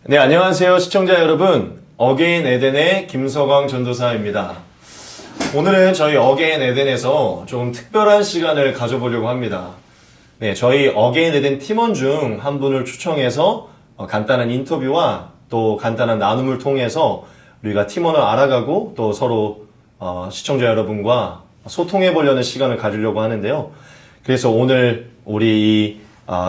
네, 안녕하세요 시청자 여러분. 어게인 에덴의 김서광 전도사입니다. 오늘은 저희 어게인 에덴에서 좀 특별한 시간을 가져보려고 합니다. 네, 저희 어게인 에덴 팀원 중 한 분을 초청해서 간단한 인터뷰와 또 간단한 나눔을 통해서 우리가 팀원을 알아가고 또 서로 시청자 여러분과 소통해 보려는 시간을 가지려고 하는데요. 그래서 오늘 우리 이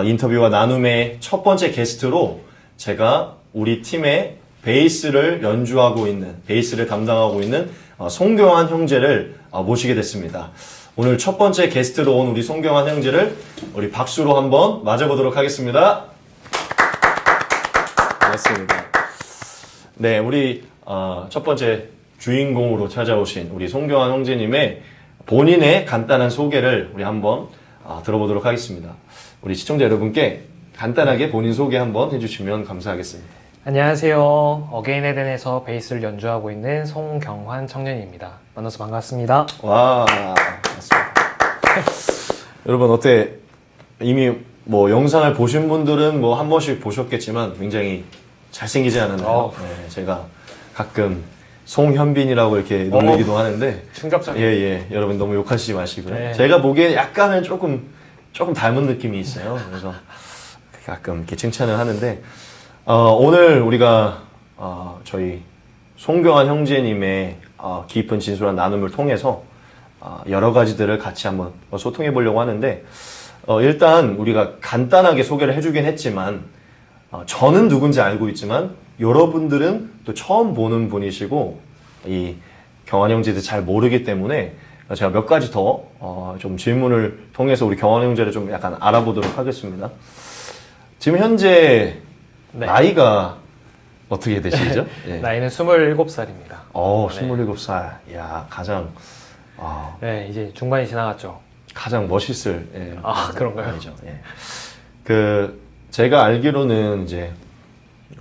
인터뷰와 나눔의 첫 번째 게스트로 제가 우리 팀의 베이스를 연주하고 있는, 베이스를 담당하고 있는 송경환 형제를 모시게 됐습니다. 오늘 첫 번째 게스트로 온 우리 송경환 형제를 우리 박수로 한번 맞아보도록 하겠습니다. 반갑습니다. 네, 우리 첫 번째 주인공으로 찾아오신 우리 송경환 형제님의 본인의 간단한 소개를 우리 한번 들어보도록 하겠습니다. 우리 시청자 여러분께 간단하게 본인 소개 한번 해주시면 감사하겠습니다. 안녕하세요. 어게인 에덴에서 베이스를 연주하고 있는 송경환 청년입니다. 만나서 반갑습니다. 와, 반갑습니다. 여러분 어때? 이미 뭐 영상을 보신 분들은 뭐 한 번씩 보셨겠지만 굉장히 잘생기지 않았나요? 네, 제가 가끔 송현빈이라고 이렇게 놀리기도 하는데 충격적이에요. 예, 여러분 너무 욕하시지 마시고요. 네. 제가 보기엔 약간은 조금 닮은 느낌이 있어요. 그래서 가끔 이렇게 칭찬을 하는데 오늘 우리가 저희 송경환 형제님의 깊은 진솔한 나눔을 통해서 여러 가지들을 같이 한번 소통해 보려고 하는데 일단 우리가 간단하게 소개를 해주긴 했지만 저는 누군지 알고 있지만 여러분들은 또 처음 보는 분이시고 이 경환 형제들 잘 모르기 때문에 제가 몇 가지 더 좀 질문을 통해서 우리 경환 형제를 좀 약간 알아보도록 하겠습니다. 지금 현재 네. 나이가 어떻게 되시죠? 예. 나이는 27살입니다. 27살. 야, 가장 네, 이제 중반이 지나갔죠. 가장 멋있을 그런가요? 나이죠. 예. 제가 알기로는 이제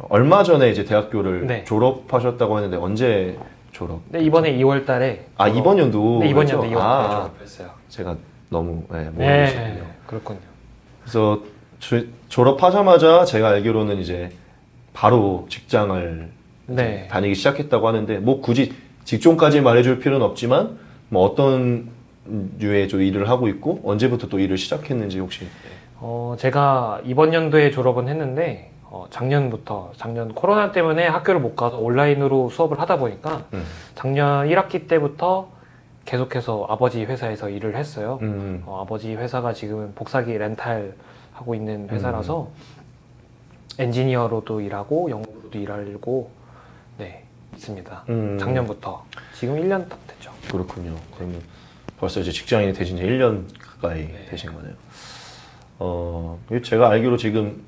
얼마 전에 이제 대학교를 네. 졸업하셨다고 했는데 언제 졸업? 네, 이번에 2월 달에. 이번 연도. 네, 이번 연도 그렇죠? 2월 달에 졸업했어요. 제가 너무 모르고 네, 있었군요. 그렇군요. 그래서 졸업하자마자 제가 알기로는 이제 바로 직장을 네. 다니기 시작했다고 하는데 뭐 굳이 직종까지 말해줄 필요는 없지만 뭐 어떤 류의 좀 일을 하고 있고 언제부터 또 일을 시작했는지 혹시. 제가 이번 연도에 졸업은 했는데 작년 코로나 때문에 학교를 못 가서 온라인으로 수업을 하다 보니까 작년 1학기 때부터 계속해서 아버지 회사에서 일을 했어요. 아버지 회사가 지금은 복사기 렌탈 하고 있는 회사라서 엔지니어로도 일하고 연구로도 일하고 네 있습니다. 작년부터 지금 1년 딱 됐죠. 그렇군요. 그러면 벌써 이제 직장인이 되신 지 1년 가까이 네. 되신 거네요. 제가 알기로 지금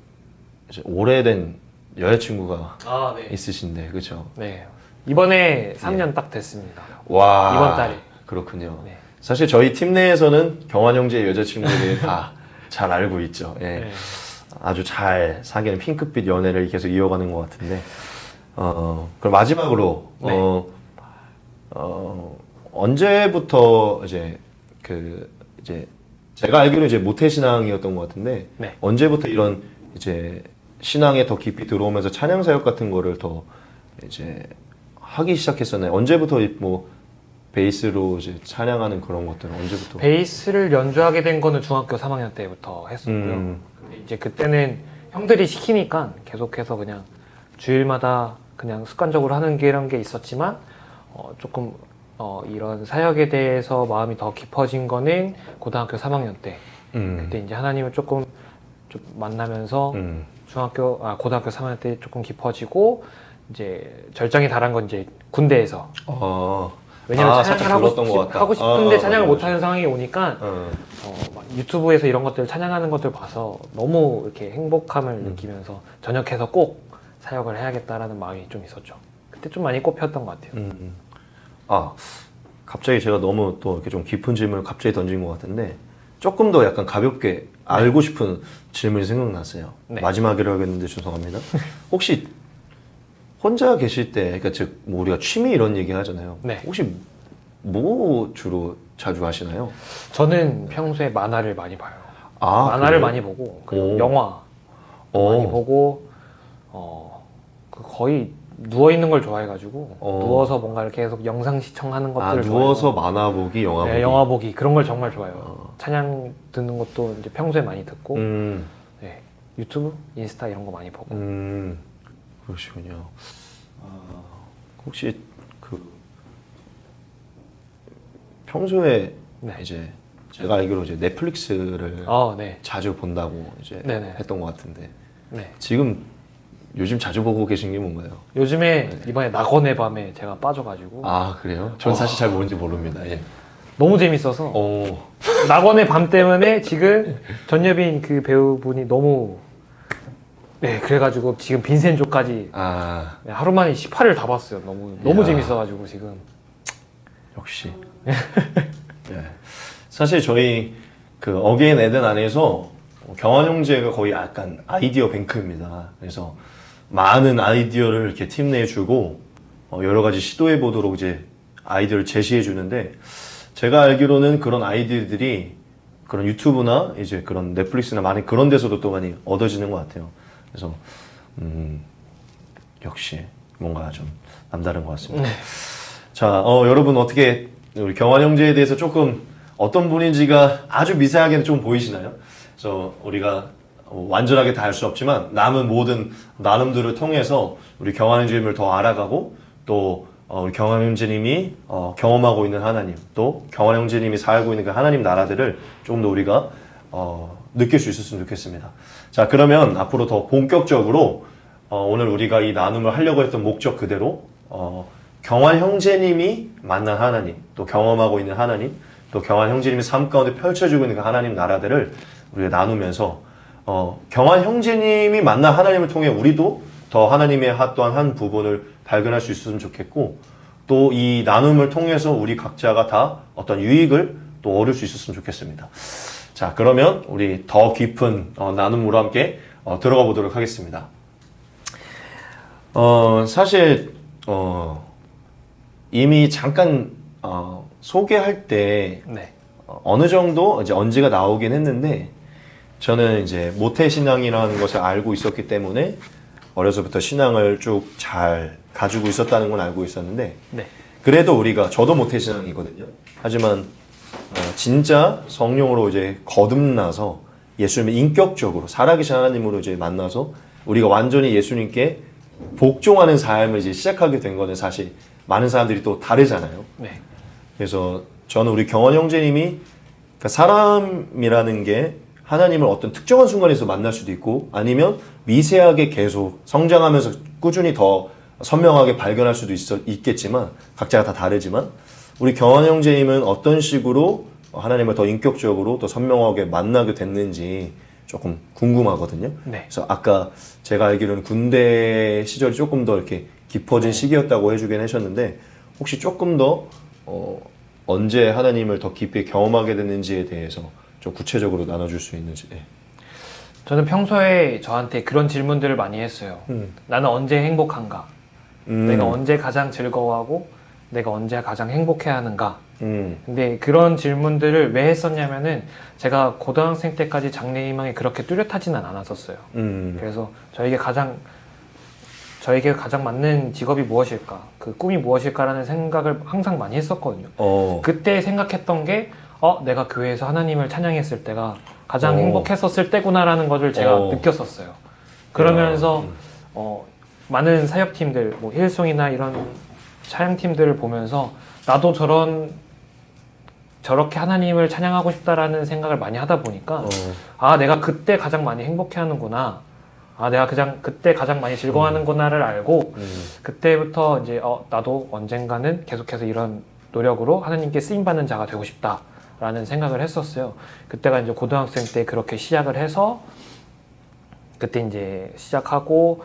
이제 오래된 여자친구가 네. 있으신데, 그렇죠? 네. 이번에 3년 딱 됐습니다. 와, 이번 달에. 그렇군요. 네. 사실 저희 팀 내에서는 경환 형제의 여자친구들이 다 잘 알고 있죠. 예. 네. 아주 잘 사귀는 핑크빛 연애를 계속 이어가는 것 같은데, 그럼 마지막으로, 네. 언제부터 이제 제가 알기로 이제 모태신앙이었던 것 같은데, 네. 언제부터 이런 이제 신앙에 더 깊이 들어오면서 찬양 사역 같은 거를 더 이제 하기 시작했었나요? 언제부터 뭐 베이스로 이제 찬양하는 그런 것들은 언제부터? 베이스를 연주하게 된 거는 중학교 3학년 때부터 했었고요. 근데 이제 그때는 형들이 시키니까 계속해서 그냥 주일마다 그냥 습관적으로 하는 게 이런 게 있었지만 조금 이런 사역에 대해서 마음이 더 깊어진 거는 고등학교 3학년 때. 그때 이제 하나님을 조금 좀 만나면서 고등학교 3학년 때 조금 깊어지고 이제 절정에 달한 건 이제 군대에서. 왜냐면 찬양을 하고 싶은데 찬양을 못하는 상황이 오니까 막 유튜브에서 이런 것들 찬양하는 것들 봐서 너무 이렇게 행복함을 느끼면서 전역해서 꼭 사역을 해야겠다라는 마음이 좀 있었죠. 그때 좀 많이 꼽혔던 것 같아요. 갑자기 제가 너무 또 이렇게 좀 깊은 질문을 갑자기 던진 것 같은데 조금 더 약간 가볍게 알고 싶은 질문이 생각났어요. 네. 마지막이라 하겠는데 죄송합니다. 혹시 혼자 계실 때, 그러니까 즉 뭐 우리가 취미 이런 얘기 하잖아요. 네. 혹시 뭐 주로 자주 하시나요? 저는 평소에 만화를 많이 봐요. 아, 만화를 그래요? 많이 보고 그리고 오. 영화 많이 보고 거의 누워 있는 걸 좋아해가지고 어. 누워서 뭔가 이렇게 계속 영상 시청하는 아, 것들을 누워서 만화 보기, 영화 보기. 네, 영화 보기 그런 걸 정말 좋아해요. 찬양 듣는 것도 이제 평소에 많이 듣고 네, 유튜브, 인스타 이런 거 많이 보고. 그러시군요. 혹시 그 평소에 네. 이제 제가 알기로 이제 넷플릭스를 네. 자주 본다고 이제 네네. 했던 것 같은데 네. 지금 요즘 자주 보고 계신 게 뭔가요? 요즘에 이번에 낙원의 밤에 제가 빠져가지고 아 그래요? 전 사실 잘 모르는지 모릅니다. 예. 너무 재밌어서 어. 낙원의 밤 때문에 지금 전여빈 그 배우분이 너무 네 그래가지고 지금 빈센조까지 아 네, 하루 만에 18을 다 봤어요. 너무 이야. 재밌어가지고 지금. 역시. 예. 사실 저희 그 어게인 에덴 안에서 경환 형제가 거의 약간 아이디어 뱅크입니다. 그래서 많은 아이디어를 이렇게 팀 내에 주고 여러 가지 시도해 보도록 이제 아이디어를 제시해 주는데 제가 알기로는 그런 아이디어들이 그런 유튜브나 이제 그런 넷플릭스나 많이 그런 데서도 또 많이 얻어지는 것 같아요. 그래서 역시 뭔가 좀 남다른 것 같습니다. 자, 여러분 어떻게 우리 경환 형제에 대해서 조금 어떤 분인지가 아주 미세하게는 좀 보이시나요? 그래서 우리가 완전하게 다 알 수 없지만 남은 모든 나눔들을 통해서 우리 경환 형제님을 더 알아가고 또 우리 경환 형제님이 경험하고 있는 하나님 또 경환 형제님이 살고 있는 그 하나님 나라들을 조금 더 우리가 느낄 수 있었으면 좋겠습니다. 자, 그러면 앞으로 더 본격적으로 오늘 우리가 이 나눔을 하려고 했던 목적 그대로 경환 형제님이 만난 하나님, 또 경험하고 있는 하나님, 또 경환 형제님의 삶 가운데 펼쳐지고 있는 그 하나님 나라들을 우리가 나누면서 경환 형제님이 만난 하나님을 통해 우리도 더 하나님의 또한 한 부분을 발견할 수 있었으면 좋겠고 또 이 나눔을 통해서 우리 각자가 다 어떤 유익을 또 얻을 수 있었으면 좋겠습니다. 자, 그러면 우리 더 깊은 나눔으로 함께 들어가 보도록 하겠습니다. 사실 이미 잠깐 소개할 때 네. 어느 정도 이제 언지가 나오긴 했는데 저는 이제 모태신앙이라는 것을 알고 있었기 때문에 어려서부터 신앙을 쭉 잘 가지고 있었다는 건 알고 있었는데 네. 그래도 우리가 저도 모태신앙이거든요. 하지만 진짜 성령으로 이제 거듭나서 예수님을 인격적으로 살아계신 하나님으로 이제 만나서 우리가 완전히 예수님께 복종하는 삶을 이제 시작하게 된 거는 사실 많은 사람들이 또 다르잖아요. 네. 그래서 저는 우리 경원 형제님이 그러니까 사람이라는 게 하나님을 어떤 특정한 순간에서 만날 수도 있고 아니면 미세하게 계속 성장하면서 꾸준히 더 선명하게 발견할 수도 있겠지만 각자가 다 다르지만 우리 경원 형제님은 어떤 식으로 하나님을 더 인격적으로 더 선명하게 만나게 됐는지 조금 궁금하거든요. 네. 그래서 아까 제가 알기로는 군대 시절이 조금 더 이렇게 깊어진 시기였다고 해주긴 하셨는데 혹시 조금 더 언제 하나님을 더 깊이 경험하게 됐는지에 대해서 좀 구체적으로 나눠줄 수 있는지. 네. 저는 평소에 저한테 그런 질문들을 많이 했어요. 나는 언제 행복한가? 내가 언제 가장 즐거워하고 내가 언제 가장 행복해야 하는가? 근데 그런 질문들을 왜 했었냐면은 제가 고등학생 때까지 장래희망이 그렇게 뚜렷하지는 않았었어요. 그래서 저에게 가장 맞는 직업이 무엇일까? 그 꿈이 무엇일까라는 생각을 항상 많이 했었거든요. 그때 생각했던 게 내가 교회에서 하나님을 찬양했을 때가 가장 행복했었을 때구나라는 것을 제가 느꼈었어요. 그러면서 많은 사역팀들, 뭐 힐송이나 이런 찬양팀들을 보면서 나도 저렇게 하나님을 찬양하고 싶다라는 생각을 많이 하다 보니까 내가 그때 가장 많이 행복해하는구나. 내가 그때 가장 많이 즐거워하는구나를 알고 그때부터 이제 나도 언젠가는 계속해서 이런 노력으로 하나님께 쓰임받는 자가 되고 싶다라는 생각을 했었어요. 그때가 이제 고등학생 때 그렇게 시작을 해서 그때 이제 시작하고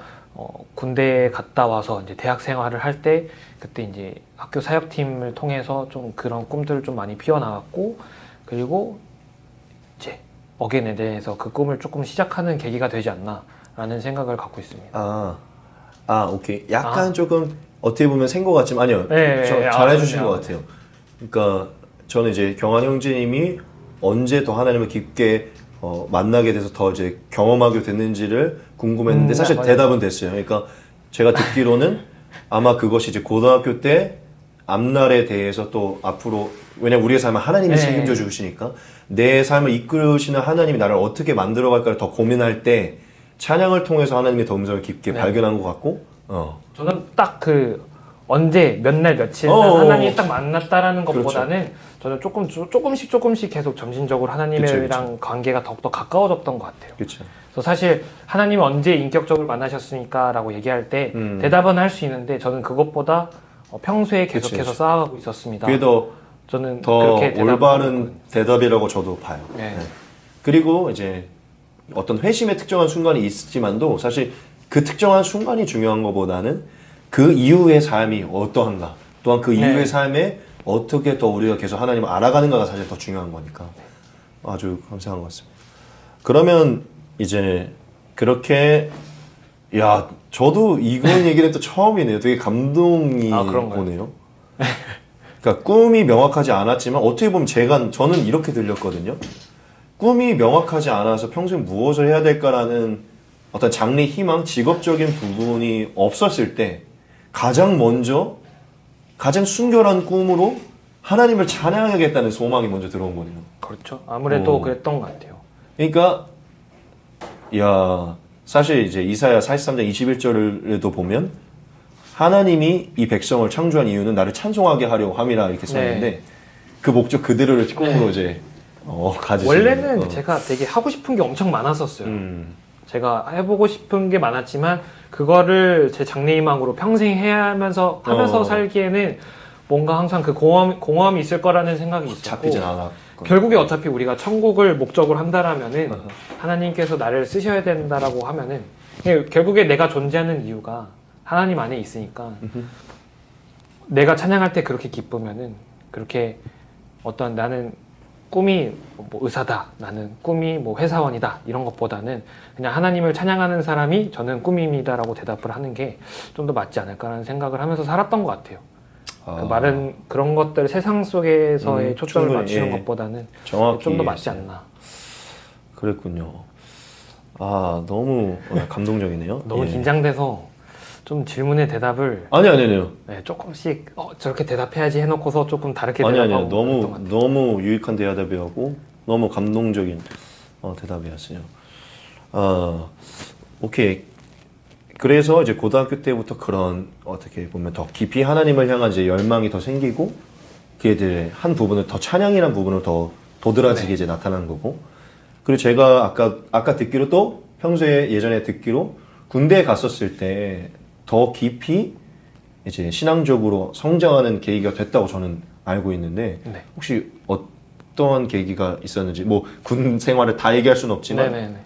군대에 갔다 와서 이제 대학 생활을 할 때 그때 이제 학교 사역팀을 통해서 좀 그런 꿈들을 좀 많이 피워나갔고 그리고 이제 어게인에 대해서 그 꿈을 조금 시작하는 계기가 되지 않나라는 생각을 갖고 있습니다. 오케이. 약간 조금 어떻게 보면 생각 같지만 아니요. 네, 잘 해주신 것 같아요. 그러니까 저는 이제 경환 형제님이 언제 더 하나님을 깊게 만나게 돼서 더 이제 경험하게 됐는지를 궁금했는데 사실 맞아요. 대답은 됐어요. 그러니까 제가 듣기로는 아마 그것이 이제 고등학교 때 앞날에 대해서 또 앞으로 왜냐면 우리의 삶은 하나님이 네. 책임져 주시니까 내 삶을 이끌으시는 하나님이 나를 어떻게 만들어갈까를 더 고민할 때 찬양을 통해서 하나님의 더 음성을 깊게 네. 발견한 것 같고 저는 딱 그 언제 몇 날 며칠 날 하나님이 딱 만났다라는 것보다는 저는 조금씩 계속 점진적으로 하나님이랑 그쵸. 관계가 더욱더 가까워졌던 것 같아요. 그렇죠. 그래서 사실 하나님 언제 인격적으로 만나셨습니까라고 얘기할 때 대답은 할 수 있는데 저는 그것보다 평소에 계속해서 그치. 쌓아가고 있었습니다. 그게 저는 더 그렇게 대답을 올바른 하거든요. 대답이라고 저도 봐요. 네. 네. 그리고 이제 어떤 회심의 특정한 순간이 있지만도 사실 그 특정한 순간이 중요한 것보다는 그 이후의 삶이 어떠한가 또한 그 이후의 네. 삶에 어떻게 더 우리가 계속 하나님을 알아가는가가 사실 더 중요한 거니까 아주 감사한 것 같습니다. 그러면 이제 그렇게 야 저도 이런 얘기는 또 처음이네요. 되게 감동이 그런가요? 오네요. 그러니까 꿈이 명확하지 않았지만 어떻게 보면 저는 이렇게 들렸거든요. 꿈이 명확하지 않아서 평생 무엇을 해야 될까라는 어떤 장래 희망, 직업적인 부분이 없었을 때 가장 먼저 가장 순결한 꿈으로 하나님을 찬양하겠다는 소망이 먼저 들어온 거네요. 그렇죠. 아무래도 그랬던 것 같아요. 그러니까 야 사실 이제 이사야 43장 21절에도 보면 하나님이 이 백성을 창조한 이유는 나를 찬송하게 하려 함이라 이렇게 써있는데 그 목적 그대로를 꿈으로 이제 가지시는 원래는 제가 되게 하고 싶은 게 엄청 많았었어요. 제가 해보고 싶은 게 많았지만 그거를 제 장래희망으로 평생 해야 하면서 살기에는 뭔가 항상 그 공허함이 있을 거라는 생각이 있었고 잡히진 않아. 결국에 어차피 우리가 천국을 목적으로 한다라면은 하나님께서 나를 쓰셔야 된다라고 하면은 결국에 내가 존재하는 이유가 하나님 안에 있으니까 내가 찬양할 때 그렇게 기쁘면은 그렇게 어떤 나는 꿈이 뭐 의사다, 나는 꿈이 뭐 회사원이다 이런 것보다는 그냥 하나님을 찬양하는 사람이 저는 꿈입니다라고 대답을 하는 게 좀 더 맞지 않을까라는 생각을 하면서 살았던 것 같아요. 그 말은 그런 것들 세상 속에서의 초점을 충분히, 맞추는 예. 것보다는 정확히 좀 더 맞지 않나. 그랬군요. 아 너무 감동적이네요. 너무 예. 긴장돼서 좀 질문에 대답을 아니요. 조금씩 저렇게 대답해야지 해놓고서 조금 다르게 아니요. 대답하고 그랬던 것 같아요. 너무 유익한 대답이었고 너무 감동적인 대답이었어요. 오케이. 그래서 이제 고등학교 때부터 그런 어떻게 보면 더 깊이 하나님을 향한 이제 열망이 더 생기고 그게 이제 한 부분을 더 찬양이라는 부분을 더 도드라지게 이제 나타나는 거고 그리고 제가 아까 듣기로 또 평소에 예전에 듣기로 군대에 갔었을 때 더 깊이 이제 신앙적으로 성장하는 계기가 됐다고 저는 알고 있는데 네. 혹시 어떤 계기가 있었는지 뭐 군 생활을 다 얘기할 수는 없지만 네네네.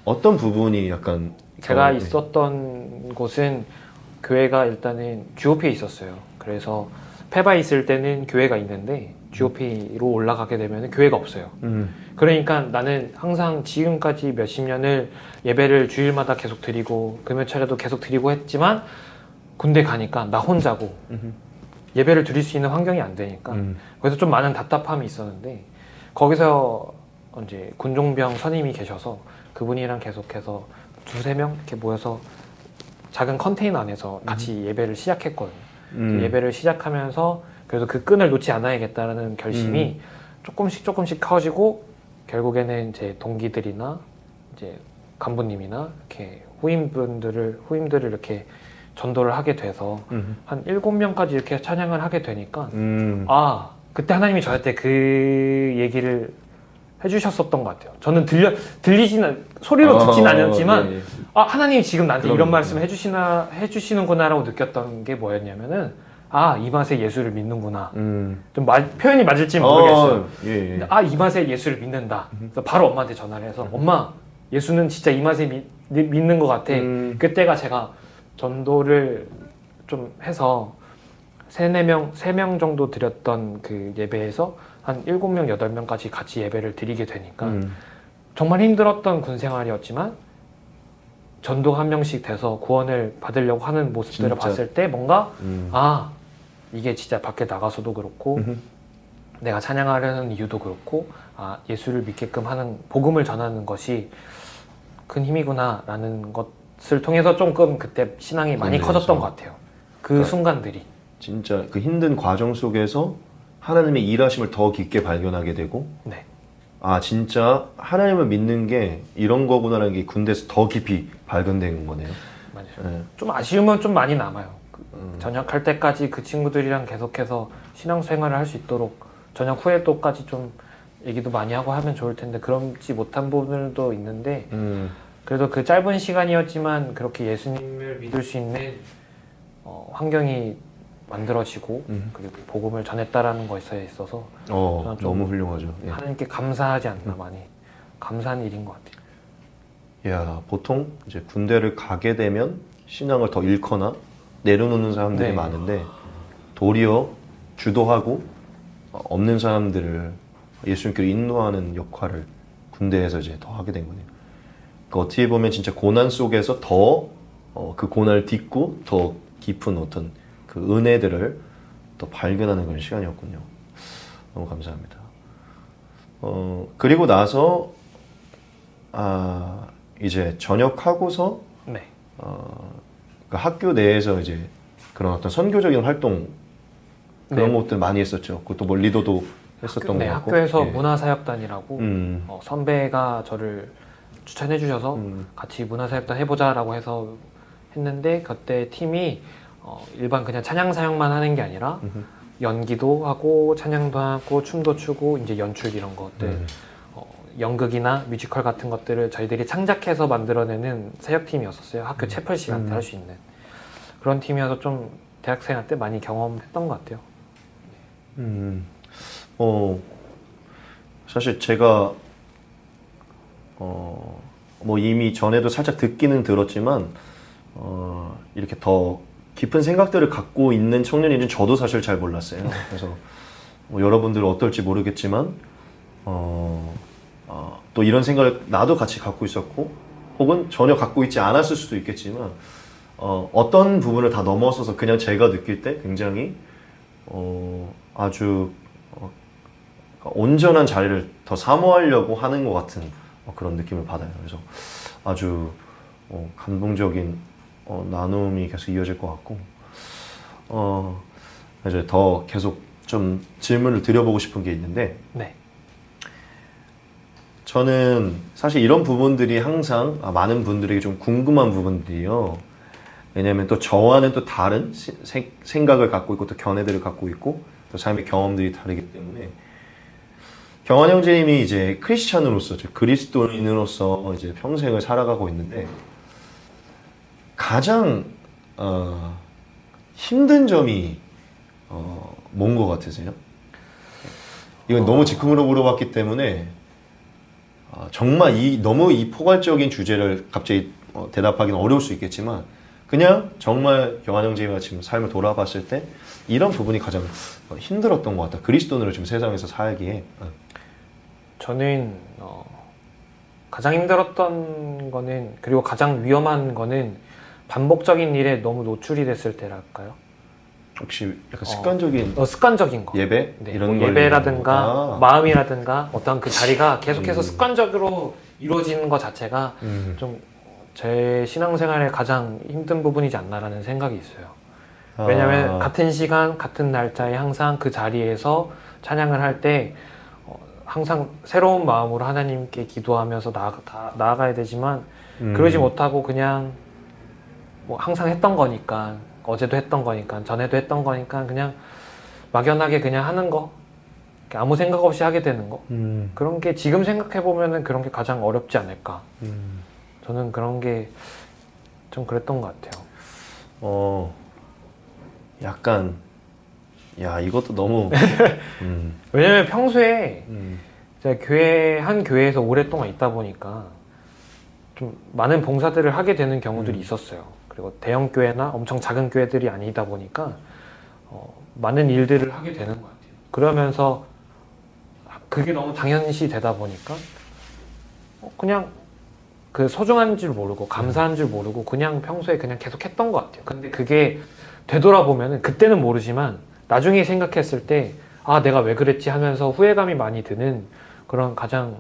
어떤 부분이 약간 제가 네. 있었던 곳은 교회가 일단은 GOP에 있었어요. 그래서 페바에 있을 때는 교회가 있는데 GOP로 올라가게 되면 교회가 없어요. 그러니까 나는 항상 지금까지 몇십 년을 예배를 주일마다 계속 드리고 금요철에도 계속 드리고 했지만 군대 가니까 나 혼자고 예배를 드릴 수 있는 환경이 안 되니까 그래서 좀 많은 답답함이 있었는데 거기서 이제 군종병 선임이 계셔서 그분이랑 계속해서 두세 명 이렇게 모여서 작은 컨테이너 안에서 같이 예배를 시작했거든요. 예배를 시작하면서 그래도 그 끈을 놓지 않아야겠다라는 결심이 조금씩 커지고 결국에는 이제 동기들이나 이제 간부님이나 이렇게 후임들을 이렇게 전도를 하게 돼서 한 7명까지 이렇게 찬양을 하게 되니까 그때 하나님이 저한테 그 얘기를 해주셨었던 것 같아요. 저는 소리로 듣진 않았지만 예. 하나님이 지금 나한테 그럼요. 이런 말씀을 해주시는구나라고 느꼈던 게 뭐였냐면은 이 맛에 예수를 믿는구나. 좀 표현이 맞을지 모르겠어요. 예. 근데 이 맛에 예수를 믿는다. 그래서 바로 엄마한테 전화를 해서 엄마 예수는 진짜 이 맛에 믿는 것 같아. 그때가 제가 전도를 좀 해서 3명 정도 드렸던 그 예배에서 한 7명, 8명까지 같이 예배를 드리게 되니까 정말 힘들었던 군 생활이었지만 전도 한 명씩 돼서 구원을 받으려고 하는 모습들을 진짜. 봤을 때 뭔가 이게 진짜 밖에 나가서도 그렇고 내가 찬양하려는 이유도 그렇고 예수를 믿게끔 하는 복음을 전하는 것이 큰 힘이구나 라는 것을 것을 통해서 조금 그때 신앙이 많이 군대에서. 커졌던 것 같아요. 그 그러니까 순간들이. 진짜 그 힘든 과정 속에서 하나님의 일하심을 더 깊게 발견하게 되고 네. 아 진짜 하나님을 믿는 게 이런 거구나라는 게 군대에서 더 깊이 발견된 거네요. 맞아요. 네. 좀 아쉬움은 좀 많이 남아요. 전역할 때까지 그 친구들이랑 계속해서 신앙생활을 할 수 있도록 전역 후에도까지 좀 얘기도 많이 하고 하면 좋을 텐데 그렇지 못한 부분도 있는데 그래도 그 짧은 시간이었지만 그렇게 예수님을 믿을 수 있는 환경이 만들어지고 그리고 복음을 전했다라는 것에 있어서 저는 좀 너무 훌륭하죠. 예. 하나님께 감사하지 않나 많이 감사한 일인 것 같아요. 야, 보통 이제 군대를 가게 되면 신앙을 더 잃거나 내려놓는 사람들이 네. 많은데 도리어 주도하고 없는 사람들을 예수님께로 인도하는 역할을 군대에서 이제 더 하게 된 거네요. 그러니까 어떻게 보면 진짜 고난 속에서 더 그 고난을 딛고 더 깊은 어떤 그 은혜들을 또 발견하는 그런 시간이었군요. 너무 감사합니다. 그리고 나서 이제 전역하고서 네. 그 학교 내에서 이제 그런 어떤 선교적인 활동 그런 네. 것들 많이 했었죠. 그것도 뭐 리더도 했었던 네, 것 같고. 학교에서 예. 문화사역단이라고 선배가 저를 추천해 주셔서 같이 문화사역단 해보자라고 해서 했는데 그때 팀이 일반 그냥 찬양 사역만 하는 게 아니라 연기도 하고 찬양도 하고 춤도 추고 이제 연출 이런 것들 연극이나 뮤지컬 같은 것들을 저희들이 창작해서 만들어내는 사역팀이었었어요. 학교 채플 시간 때 할 수 있는 그런 팀이어서 좀 대학생활 때 많이 경험했던 것 같아요. 사실 제가 뭐 이미 전에도 살짝 듣기는 들었지만 이렇게 더 깊은 생각들을 갖고 있는 청년인지 저도 사실 잘 몰랐어요. 그래서 뭐 여러분들은 어떨지 모르겠지만 또 이런 생각을 나도 같이 갖고 있었고 혹은 전혀 갖고 있지 않았을 수도 있겠지만 어떤 부분을 다 넘어서서 그냥 제가 느낄 때 굉장히 아주 온전한 자리를 더 사모하려고 하는 것 같은 그런 느낌을 받아요. 그래서 아주 감동적인 나눔이 계속 이어질 것 같고 이제 더 계속 좀 질문을 드려보고 싶은 게 있는데 네. 저는 사실 이런 부분들이 항상 많은 분들에게 좀 궁금한 부분들이요. 왜냐하면 또 저와는 또 다른 생각을 갖고 있고 또 견해들을 갖고 있고 또 삶의 경험들이 다르기 때문에 경환 형제님이 이제 크리스찬으로서 그리스도인으로서 이제 평생을 살아가고 있는데 가장 힘든 점이 뭔 것 같으세요? 이건 너무 즉흥으로 물어봤기 때문에 정말 너무 이 포괄적인 주제를 갑자기 대답하기는 어려울 수 있겠지만 그냥 정말 경환 형제가 지금 삶을 돌아봤을 때 이런 부분이 가장 힘들었던 것 같다. 그리스도인으로 지금 세상에서 살기에. 저는 가장 힘들었던 거는 그리고 가장 위험한 거는 반복적인 일에 너무 노출이 됐을 때랄까요? 혹시 약간 습관적인 습관적인 거. 예배? 네, 이런 뭐 걸 예배라든가 마음이라든가 어떤 그 자리가 계속해서 습관적으로 이루어지는 것 자체가 좀 제 신앙생활의 가장 힘든 부분이지 않나라는 생각이 있어요. 왜냐하면 같은 시간, 같은 날짜에 항상 그 자리에서 찬양을 할 때 항상 새로운 마음으로 하나님께 기도하면서 나아가야 되지만 그러지 못하고 그냥 뭐 항상 했던 거니까 어제도 했던 거니까 전에도 했던 거니까 그냥 막연하게 그냥 하는 거 아무 생각 없이 하게 되는 거 그런 게 지금 생각해 보면은 그런 게 가장 어렵지 않을까. 저는 그런 게 좀 그랬던 것 같아요. 약간 야 이것도 너무 왜냐면 평소에 제가 한 교회에서 오랫동안 있다 보니까 좀 많은 봉사들을 하게 되는 경우들이 있었어요. 그리고 대형 교회나 엄청 작은 교회들이 아니다 보니까 많은 일들을 하게 되는 것 같아요. 그러면서 그게 너무 당연시 되다 보니까 그냥 그 소중한 줄 모르고 감사한 줄 모르고 그냥 평소에 그냥 계속 했던 것 같아요. 근데 그게 되돌아보면은 그때는 모르지만 나중에 생각했을 때 내가 왜 그랬지 하면서 후회감이 많이 드는 그런 가장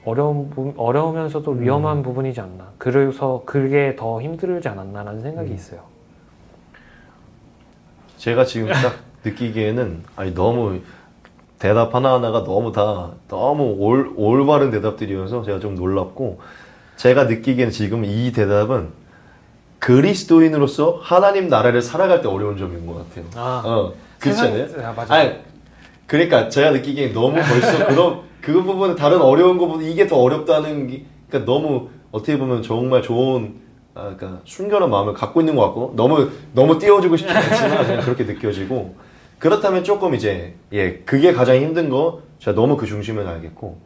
어려우면서도 위험한 부분이지 않나. 그래서 그게 더 힘들지 않았나라는 생각이 있어요. 제가 지금 딱 느끼기에는 아니 너무 대답 하나하나가 너무 올바른 대답들이어서 제가 좀 놀랍고 제가 느끼기에는 지금 이 대답은 그리스도인으로서 하나님 나라를 살아갈 때 어려운 점인 것 같아요. 그렇지 않아요? 맞아요. 아니, 그러니까 제가 느끼기엔 너무 벌써 그 부분은 다른 어려운 것보다 이게 더 어렵다는 게 그러니까 너무 어떻게 보면 정말 좋은 그러니까 순결한 마음을 갖고 있는 것 같고 너무 띄워주고 싶지 않지만 그냥 그렇게 느껴지고 그렇다면 조금 이제 그게 가장 힘든 거 제가 너무 그 중심을 알겠고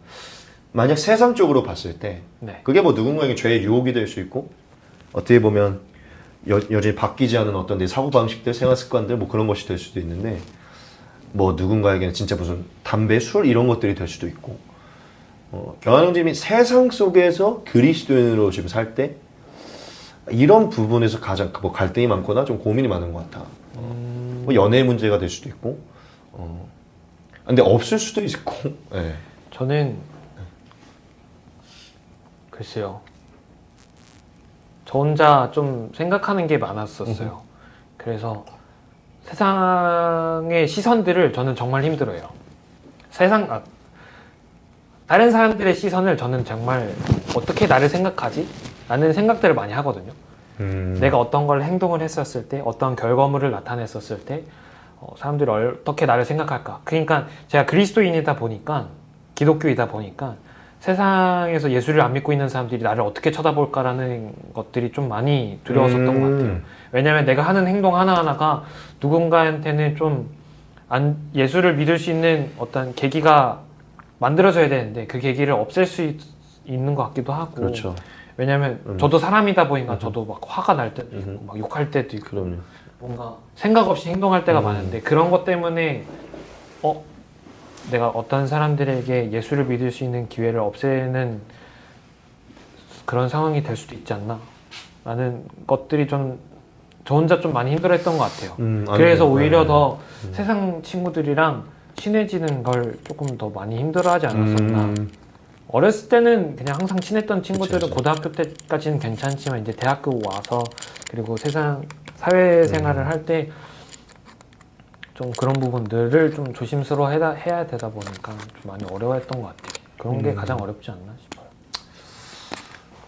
만약 세상적으로 봤을 때 네. 그게 뭐 누군가에게 죄의 유혹이 될 수 있고 어떻게 보면 여전히 바뀌지 않은 어떤 내 사고방식들 생활 습관들 뭐 그런 것이 될 수도 있는데 뭐 누군가에게는 진짜 무슨 담배, 술 이런 것들이 될 수도 있고 경환형님이 세상 속에서 그리스도인으로 지금 살 때 이런 부분에서 가장 뭐 갈등이 많거나 좀 고민이 많은 것 같아. 뭐 연애 문제가 될 수도 있고 근데 없을 수도 있고 네. 저는 글쎄요. 저 혼자 좀 생각하는 게 많았었어요. 그래서 세상의 시선들을 저는 정말 힘들어요. 다른 사람들의 시선을 저는 정말 어떻게 나를 생각하지? 라는 생각들을 많이 하거든요. 내가 어떤 걸 행동을 했었을 때, 어떤 결과물을 나타냈었을 때, 사람들이 어떻게 나를 생각할까? 그러니까 제가 그리스도인이다 보니까, 기독교이다 보니까, 세상에서 예수를 안 믿고 있는 사람들이 나를 어떻게 쳐다볼까라는 것들이 좀 많이 두려웠었던 것 같아요. 왜냐하면 내가 하는 행동 하나하나가 누군가한테는 좀 예수를 믿을 수 있는 어떤 계기가 만들어져야 되는데 그 계기를 없앨 수 있는 것 같기도 하고. 그렇죠. 왜냐하면 저도 사람이다 보니까 저도 막 화가 날 때도 있고 막 욕할 때도 있고 그럼요. 뭔가 생각 없이 행동할 때가 많은데 그런 것 때문에 내가 어떤 사람들에게 예수를 믿을 수 있는 기회를 없애는 그런 상황이 될 수도 있지 않나 라는 것들이 좀 저 혼자 좀 많이 힘들어했던 것 같아요. 그래서 오히려 더 세상 친구들이랑 친해지는 걸 조금 더 많이 힘들어하지 않았었나. 어렸을 때는 그냥 항상 친했던 친구들은 그치. 고등학교 때까지는 괜찮지만 이제 대학교 와서 그리고 사회생활을 할 때 좀 그런 부분들을 좀 조심스러워 해야 되다 보니까 좀 많이 어려워했던 것 같아요. 그런 게 가장 어렵지 않나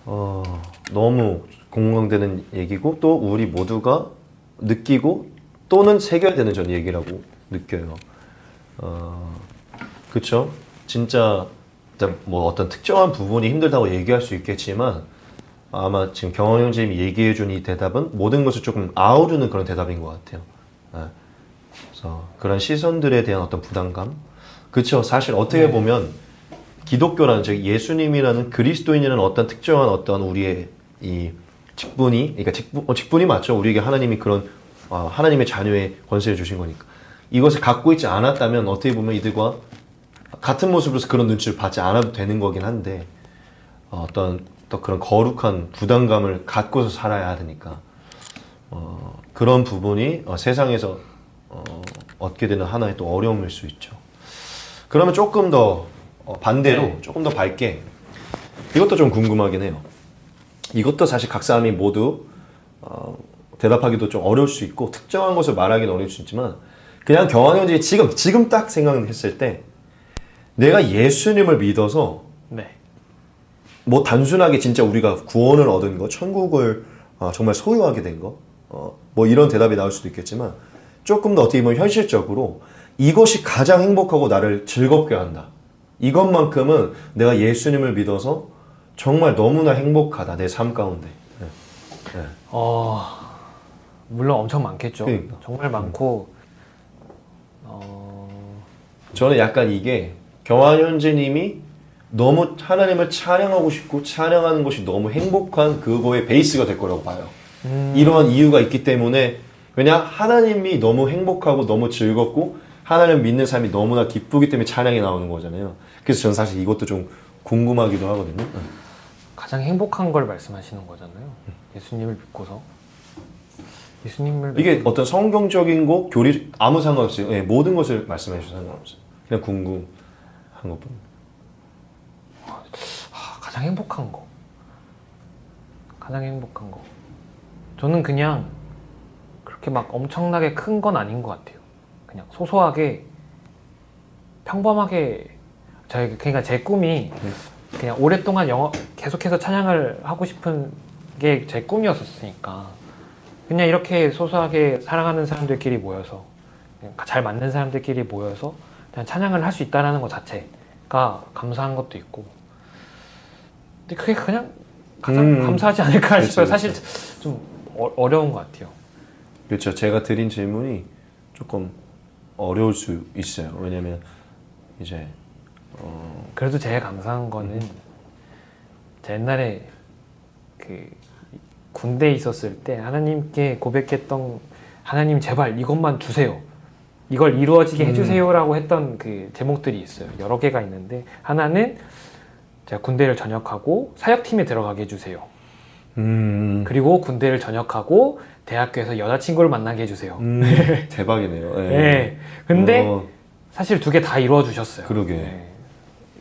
싶어요. 너무 공감되는 얘기고 또 우리 모두가 느끼고 또는 새겨야 되는 전 얘기라고 느껴요. 그쵸? 진짜 뭐 어떤 특정한 부분이 힘들다고 얘기할 수 있겠지만 아마 지금 경원 형님이 얘기해준 이 대답은 모든 것을 조금 아우르는 그런 대답인 것 같아요. 그래서 그런 시선들에 대한 어떤 부담감. 그쵸? 사실 어떻게 보면 기독교라는 즉 예수님이라는 그리스도인이라는 어떤 특정한 어떤 우리의 이 직분이 그러니까 직분이 맞죠. 우리에게 하나님이 그런 하나님의 자녀의 권세를 주신 거니까 이것을 갖고 있지 않았다면 어떻게 보면 이들과 같은 모습으로서 그런 눈치를 받지 않아도 되는 거긴 한데 어떤 또 그런 거룩한 부담감을 갖고서 살아야 하니까 그런 부분이 세상에서 얻게 되는 하나의 또 어려움일 수 있죠. 그러면 조금 더 반대로 조금 더 밝게 이것도 좀 궁금하긴 해요. 이것도 사실 각 사람이 모두 대답하기도 좀 어려울 수 있고 특정한 것을 말하기는 어려울 수 있지만 그냥 경환 형제 지금 딱 생각했을 때 내가 예수님을 믿어서 네. 뭐 단순하게 진짜 우리가 구원을 얻은 거, 천국을 정말 소유하게 된 거, 뭐 이런 대답이 나올 수도 있겠지만 조금 더 어떻게 보면 현실적으로 이것이 가장 행복하고 나를 즐겁게 한다. 이것만큼은 내가 예수님을 믿어서 정말 너무나 행복하다. 내 삶 가운데. 네. 물론 엄청 많겠죠. 그러니까. 정말 많고 저는 약간 이게 경환 현재님이 너무 하나님을 찬양하고 싶고 찬양하는 것이 너무 행복한 그거의 베이스가 될 거라고 봐요. 이러한 이유가 있기 때문에 왜냐 하나님이 너무 행복하고 너무 즐겁고 하나님을 믿는 삶이 너무나 기쁘기 때문에 찬양이 나오는 거잖아요. 그래서 저는 사실 이것도 좀 궁금하기도 하거든요. 가장 행복한 걸 말씀하시는 거잖아요. 예수님을 믿고서. 이게 어떤 성경적인 거, 교리 아무 상관없어요. 네, 모든 것을 말씀해 주셔서 상관없어요. 그냥 궁금한 것뿐. 가장 행복한 거. 가장 행복한 거. 저는 그냥 그렇게 막 엄청나게 큰 건 아닌 것 같아요. 그냥 소소하게 평범하게 그러니까 제 꿈이 그냥 오랫동안 계속해서 찬양을 하고 싶은 게 제 꿈이었었으니까 그냥 이렇게 소소하게 사랑하는 사람들끼리 모여서 그냥 잘 맞는 사람들끼리 모여서 그냥 찬양을 할 수 있다는 것 자체가 감사한 것도 있고 근데 그게 그냥 가장 감사하지 않을까 싶어요. 사실 좀 어려운 것 같아요. 그렇죠. 제가 드린 질문이 조금 어려울 수 있어요. 왜냐면 이제 그래도 제일 감사한 거는 제 옛날에 그 군대에 있었을 때 하나님께 고백했던 하나님 제발 이것만 주세요. 이걸 이루어지게 해주세요라고 했던 그 제목들이 있어요. 여러 개가 있는데 하나는 제가 군대를 전역하고 사역팀에 들어가게 해주세요. 그리고 군대를 전역하고 대학교에서 여자친구를 만나게 해주세요. 대박이네요. 네. 네. 근데 사실 두 개 다 이루어 주셨어요. 그러게. 네.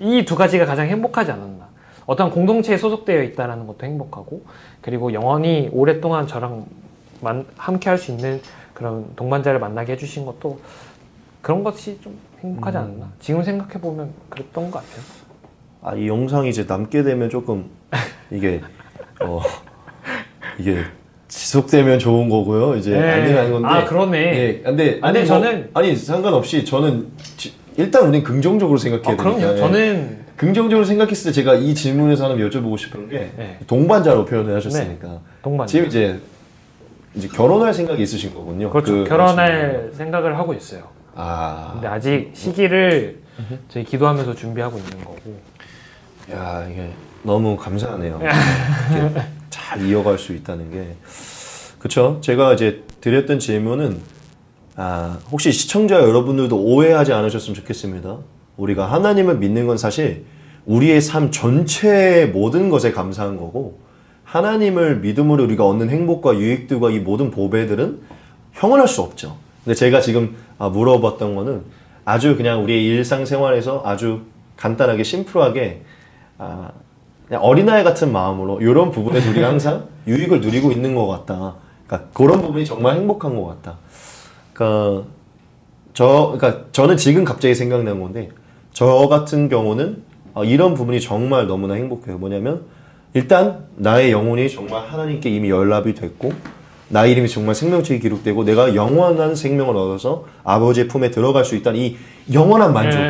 이 두 가지가 가장 행복하지 않았나. 어떤 공동체에 소속되어 있다는 것도 행복하고 그리고 영원히 오랫동안 저랑 함께 할 수 있는 그런 동반자를 만나게 해주신 것도 그런 것이 좀 행복하지 않았나. 지금 생각해보면 그랬던 것 같아요. 아, 이 영상이 이제 남게 되면 조금 이게 이게 지속되면 좋은 거고요. 이제 아니면 건데. 아 그러네. 예, 근데 근데 저는 아니 상관없이 저는 일단 우린 긍정적으로 생각해야 되니까. 그럼요. 저는 긍정적으로 생각했을 때 제가 이 질문에서 하나 여쭤보고 싶은 게 네. 동반자로 표현을 하셨으니까 동반자. 지금 이제 결혼할 생각이 있으신 거군요. 그렇죠. 결혼할 생각을 하고 있어요. 아. 근데 아직 시기를 저희 기도하면서 준비하고 있는 거고. 야, 이게 너무 감사하네요. 이렇게 잘 이어갈 수 있다는 게. 그쵸? 제가 이제 드렸던 질문은, 혹시 시청자 여러분들도 오해하지 않으셨으면 좋겠습니다. 우리가 하나님을 믿는 건 사실 우리의 삶 전체의 모든 것에 감사한 거고, 하나님을 믿음으로 우리가 얻는 행복과 유익들과 이 모든 보배들은 형언할 수 없죠. 근데 제가 지금 물어봤던 거는 아주 그냥 우리의 일상생활에서 아주 간단하게 심플하게 그냥 어린아이 같은 마음으로 이런 부분에서 우리가 항상 유익을 누리고 있는 것 같다. 그러니까 그런 부분이 정말 행복한 것 같다. 그러니까 저는 지금 갑자기 생각난 건데 저 같은 경우는 이런 부분이 정말 너무나 행복해요. 뭐냐면 일단 나의 영혼이 정말 하나님께 이미 연락이 됐고 나의 이름이 정말 생명책에 기록되고 내가 영원한 생명을 얻어서 아버지의 품에 들어갈 수 있다는 이 영원한 만족.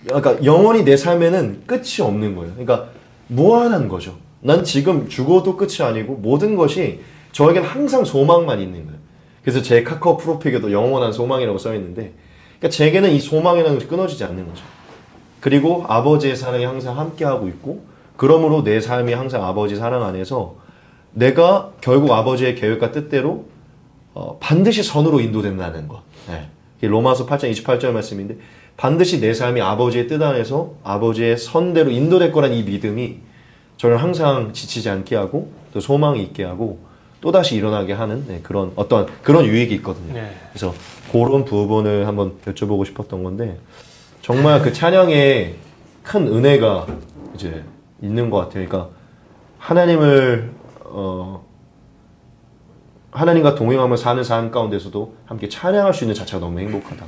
그러니까 영원히 내 삶에는 끝이 없는 거예요. 그러니까 무한한 거죠. 난 지금 죽어도 끝이 아니고 모든 것이 저에겐 항상 소망만 있는 거예요. 그래서 제 카카오 프로필에도 영원한 소망이라고 써 있는데 그러니까 제게는 이 소망이라는 것이 끊어지지 않는 거죠. 그리고 아버지의 사랑이 항상 함께하고 있고 그러므로 내 삶이 항상 아버지 사랑 안에서 내가 결국 아버지의 계획과 뜻대로 반드시 선으로 인도된다는 것. 네. 로마서 8장 28절 말씀인데 반드시 내 삶이 아버지의 뜻 안에서 아버지의 선대로 인도될 거란 이 믿음이 저를 항상 지치지 않게 하고 또 소망이 있게 하고 또다시 일어나게 하는 그런 그런 유익이 있거든요. 네. 그래서 그런 부분을 한번 여쭤보고 싶었던 건데 정말 그 찬양에 큰 은혜가 이제 있는 것 같아요. 그러니까 하나님과 동행하며 사는 삶 가운데서도 함께 찬양할 수 있는 자체가 너무 행복하다.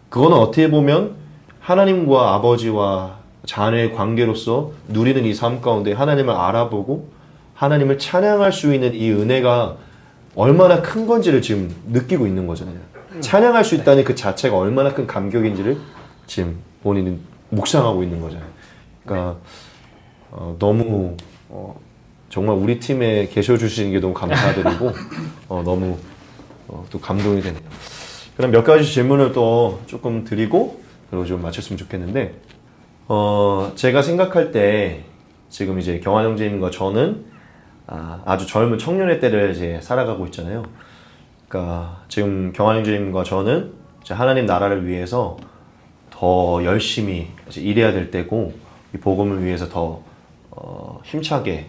그거는 어떻게 보면 하나님과 아버지와 자녀의 관계로서 누리는 이 삶 가운데 하나님을 알아보고 하나님을 찬양할 수 있는 이 은혜가 얼마나 큰 건지를 지금 느끼고 있는 거잖아요. 찬양할 수 있다는 그 자체가 얼마나 큰 감격인지를 지금 본인은 묵상하고 있는 거잖아요. 그러니까 너무 정말 우리 팀에 계셔주시는 게 너무 감사드리고 너무 또 감동이 되네요. 그럼 몇 가지 질문을 또 조금 드리고 그리고 좀 마쳤으면 좋겠는데 제가 생각할 때 지금 이제 경환 형제님과 저는 아주 젊은 청년의 때를 이제 살아가고 있잖아요. 그러니까 지금 경환 형제님과 저는 이제 하나님 나라를 위해서 더 열심히 이제 일해야 될 때고 이 복음을 위해서 더 힘차게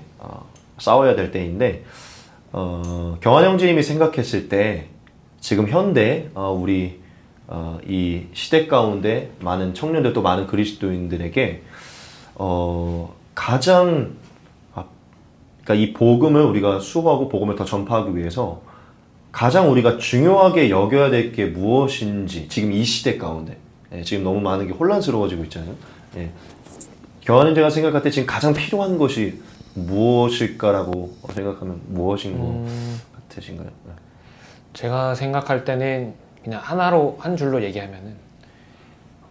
싸워야 될 때인데 경환 형제님이 생각했을 때 지금 현대 우리 이 시대 가운데 많은 청년들 또 많은 그리스도인들에게 가장 그러니까 이 복음을 우리가 수호하고 복음을 더 전파하기 위해서 가장 우리가 중요하게 여겨야 될 게 무엇인지 지금 이 시대 가운데 지금 너무 많은 게 혼란스러워지고 있잖아요. 교환은 제가 생각할 때 지금 가장 필요한 것이 무엇일까라고 생각하면 무엇인 것 같으신가요? 제가 생각할 때는 그냥 하나로 한 줄로 얘기하면은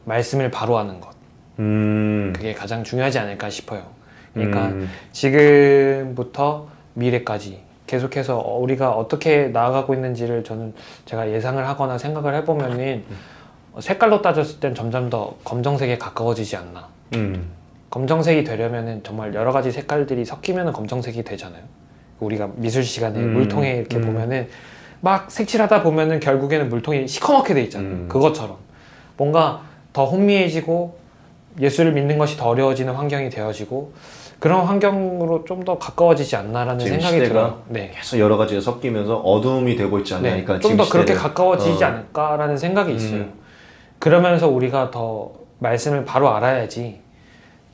말씀을 바로 하는 것. 그게 가장 중요하지 않을까 싶어요. 그러니까 지금부터 미래까지 계속해서 우리가 어떻게 나아가고 있는지를 제가 예상을 하거나 생각을 해보면은 색깔로 따졌을 땐 점점 더 검정색에 가까워지지 않나. 검정색이 되려면은 정말 여러 가지 색깔들이 섞이면은 검정색이 되잖아요. 우리가 미술 시간에 물통에 이렇게 보면은 막 색칠하다 보면은 결국에는 물통이 시커멓게 돼 있잖아요. 그것처럼 뭔가 더 혼미해지고 예술을 믿는 것이 더 어려워지는 환경이 되어지고 그런 환경으로 좀 더 가까워지지 않나라는 지금 생각이 시대가 들어요. 네. 계속 여러 가지가 섞이면서 어두움이 되고 있지 않나. 네. 그러니까 좀 지금 더 그렇게 시대를- 가까워지지 않을까라는 생각이 있어요. 그러면서 우리가 더 말씀을 바로 알아야지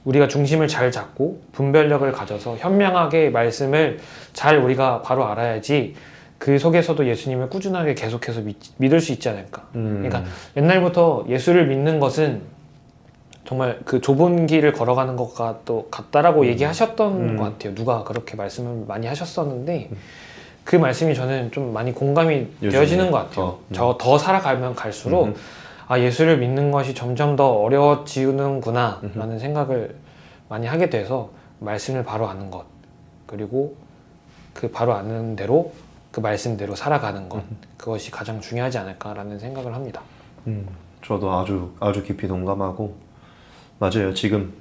우리가 중심을 잘 잡고 분별력을 가져서 현명하게 말씀을 잘 우리가 바로 알아야지 그 속에서도 예수님을 꾸준하게 계속해서 믿을 수 있지 않을까. 그러니까 옛날부터 예수를 믿는 것은 정말 그 좁은 길을 걸어가는 것과 또 같다라고 얘기하셨던 것 같아요. 누가 그렇게 말씀을 많이 하셨었는데 그 말씀이 저는 좀 많이 공감이 되어지는 것 같아요. 더 살아가면 갈수록 아, 예수를 믿는 것이 점점 더 어려워지는구나 라는 생각을 많이 하게 돼서 말씀을 바로 아는 것 그리고 그 바로 아는 대로 그 말씀대로 살아가는 것 그것이 가장 중요하지 않을까라는 생각을 합니다. 저도 아주 깊이 동감하고 맞아요. 지금